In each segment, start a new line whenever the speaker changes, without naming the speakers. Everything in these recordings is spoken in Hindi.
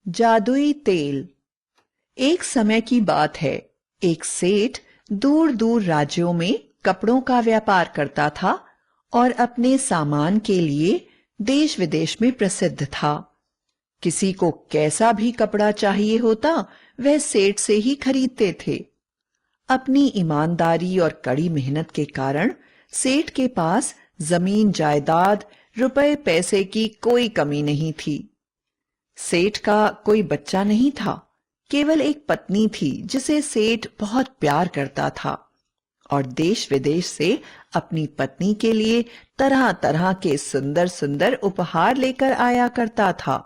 जादुई तेल। एक समय की बात है। एक सेठ दूर दूर राज्यों में कपड़ों का व्यापार करता था और अपने सामान के लिए देश विदेश में प्रसिद्ध था। किसी को कैसा भी कपड़ा चाहिए होता, वह सेठ से ही खरीदते थे। अपनी ईमानदारी और कड़ी मेहनत के कारण सेठ के पास जमीन जायदाद, रुपए पैसे की कोई कमी नहीं थी। सेठ का कोई बच्चा नहीं था, केवल एक पत्नी थी जिसे सेठ बहुत प्यार करता था और देश विदेश से अपनी पत्नी के लिए तरह तरह के सुंदर सुंदर उपहार लेकर आया करता था।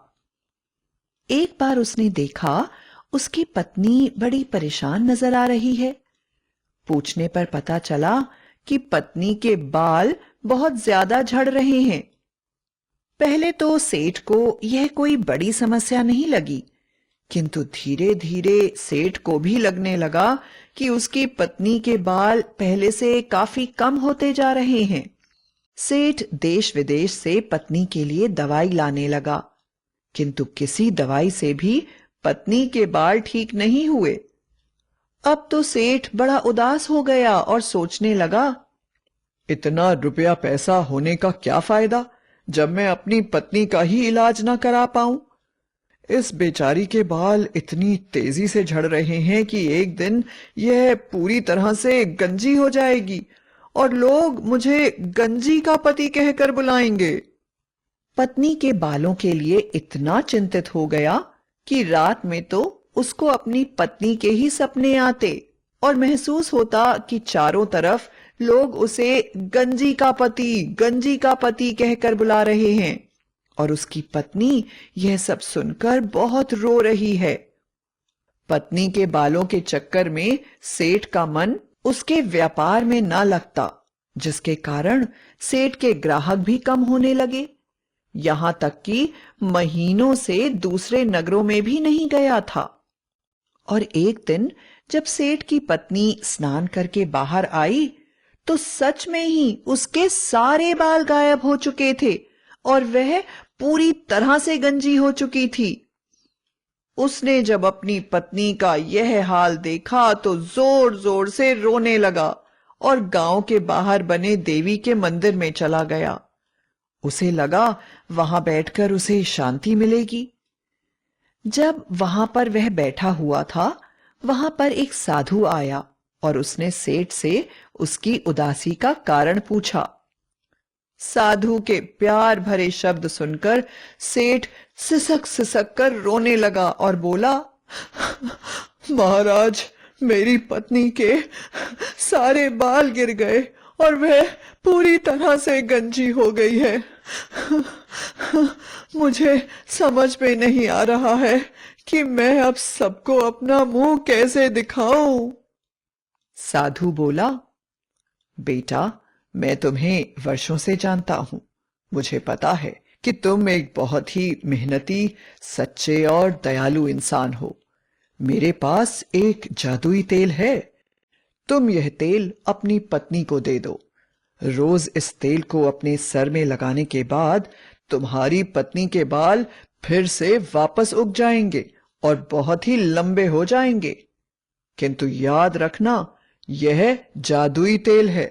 एक बार उसने देखा उसकी पत्नी बड़ी परेशान नजर आ रही है। पूछने पर पता चला कि पत्नी के बाल बहुत ज्यादा झड़ रहे हैं। पहले तो सेठ को यह कोई बड़ी समस्या नहीं लगी, किंतु धीरे धीरे सेठ को भी लगने लगा कि उसकी पत्नी के बाल पहले से काफी कम होते जा रहे हैं। सेठ देश विदेश से पत्नी के लिए दवाई लाने लगा, किंतु किसी दवाई से भी पत्नी के बाल ठीक नहीं हुए। अब तो सेठ बड़ा उदास हो गया और सोचने लगा,
इतना रुपया पैसा होने का क्या फायदा जब मैं अपनी पत्नी का ही इलाज ना करा पाऊं। इस बेचारी के बाल इतनी तेजी से झड़ रहे हैं कि एक दिन यह पूरी तरह से गंजी हो जाएगी और लोग मुझे गंजी का पति कहकर बुलाएंगे।
पत्नी के बालों के लिए इतना चिंतित हो गया कि रात में तो उसको अपनी पत्नी के ही सपने आते और महसूस होता कि चारों तरफ लोग उसे गंजी का पति कहकर बुला रहे हैं और उसकी पत्नी यह सब सुनकर बहुत रो रही है। पत्नी के बालों के चक्कर में सेठ का मन उसके व्यापार में ना लगता, जिसके कारण सेठ के ग्राहक भी कम होने लगे। यहां तक कि महीनों से दूसरे नगरों में भी नहीं गया था। और एक दिन जब सेठ की पत्नी स्नान करके बाहर आई तो सच में ही उसके सारे बाल गायब हो चुके थे और वह पूरी तरह से गंजी हो चुकी थी। उसने जब अपनी पत्नी का यह हाल देखा तो जोर जोर से रोने लगा और गांव के बाहर बने देवी के मंदिर में चला गया। उसे लगा वहां बैठकर उसे शांति मिलेगी। जब वहां पर वह बैठा हुआ था, वहां पर एक साधु आया और उसने सेठ से उसकी उदासी का कारण पूछा। साधु के प्यार भरे शब्द सुनकर सेठ सिसक सिसक कर रोने लगा और बोला, महाराज, मेरी पत्नी के सारे बाल गिर गए और वह पूरी तरह से गंजी हो गई है। मुझे समझ में नहीं आ रहा है कि मैं अब सबको अपना मुंह कैसे दिखाऊं।
साधु बोला, बेटा, मैं तुम्हें वर्षों से जानता हूं। मुझे पता है कि तुम एक बहुत ही मेहनती, सच्चे और दयालु इंसान हो। मेरे पास एक जादुई तेल है। तुम यह तेल अपनी पत्नी को दे दो। रोज इस तेल को अपने सर में लगाने के बाद तुम्हारी पत्नी के बाल फिर से वापस उग जाएंगे और बहुत ही लंबे हो जाएंगे। किंतु याद रखना, यह जादुई तेल है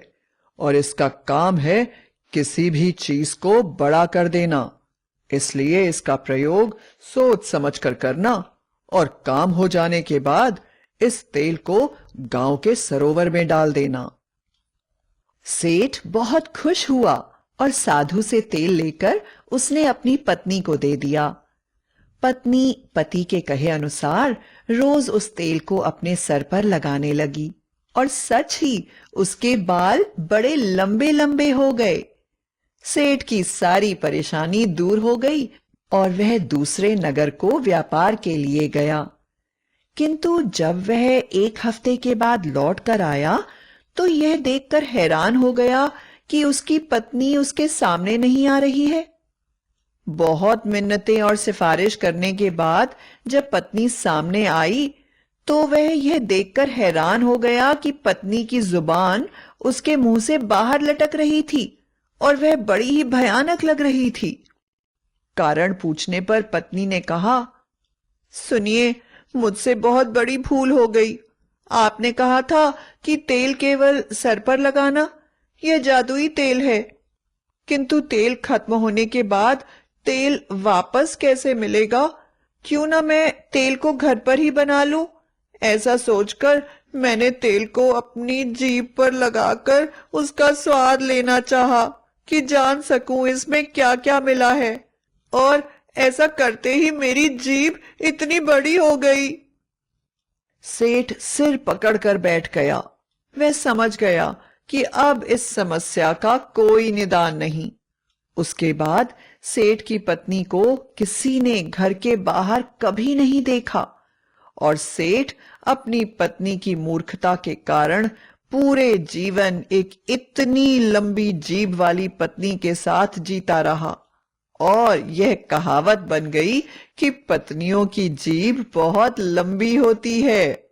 और इसका काम है किसी भी चीज को बड़ा कर देना। इसलिए इसका प्रयोग सोच समझ कर करना और काम हो जाने के बाद इस तेल को गांव के सरोवर में डाल देना।
सेठ बहुत खुश हुआ और साधु से तेल लेकर उसने अपनी पत्नी को दे दिया। पत्नी पति के कहे अनुसार रोज उस तेल को अपने सर पर लगाने लगी और सच ही उसके बाल बड़े लंबे लंबे हो गए। सेठ की सारी परेशानी दूर हो गई और वह दूसरे नगर को व्यापार के लिए गया। किंतु जब वह एक हफ्ते के बाद लौट कर आया तो यह देखकर हैरान हो गया कि उसकी पत्नी उसके सामने नहीं आ रही है। बहुत मिन्नतें और सिफारिश करने के बाद जब पत्नी सामने आई तो वह यह देखकर हैरान हो गया कि पत्नी की जुबान उसके मुंह से बाहर लटक रही थी और वह बड़ी ही भयानक लग रही थी। कारण पूछने पर पत्नी ने कहा, सुनिए, मुझसे बहुत बड़ी भूल हो गई। आपने कहा था कि तेल केवल सर पर लगाना। यह जादुई तेल है, किंतु तेल खत्म होने के बाद तेल वापस कैसे मिलेगा? क्यों ना मैं तेल को घर पर ही बना लूं? ऐसा सोचकर मैंने तेल को अपनी जीभ पर लगाकर उसका स्वाद लेना चाहा कि जान सकूं इसमें क्या-क्या मिला है, और ऐसा करते ही मेरी जीभ इतनी बड़ी हो गई।
सेठ सिर पकड़कर बैठ गया। वह समझ गया कि अब इस समस्या का कोई निदान नहीं। उसके बाद सेठ की पत्नी को किसी ने घर के बाहर कभी नहीं देखा और सेठ अपनी पत्नी की मूर्खता के कारण पूरे जीवन एक इतनी लंबी जीभ वाली पत्नी के साथ जीता रहा और यह कहावत बन गई कि पत्नियों की जीभ बहुत लंबी होती है।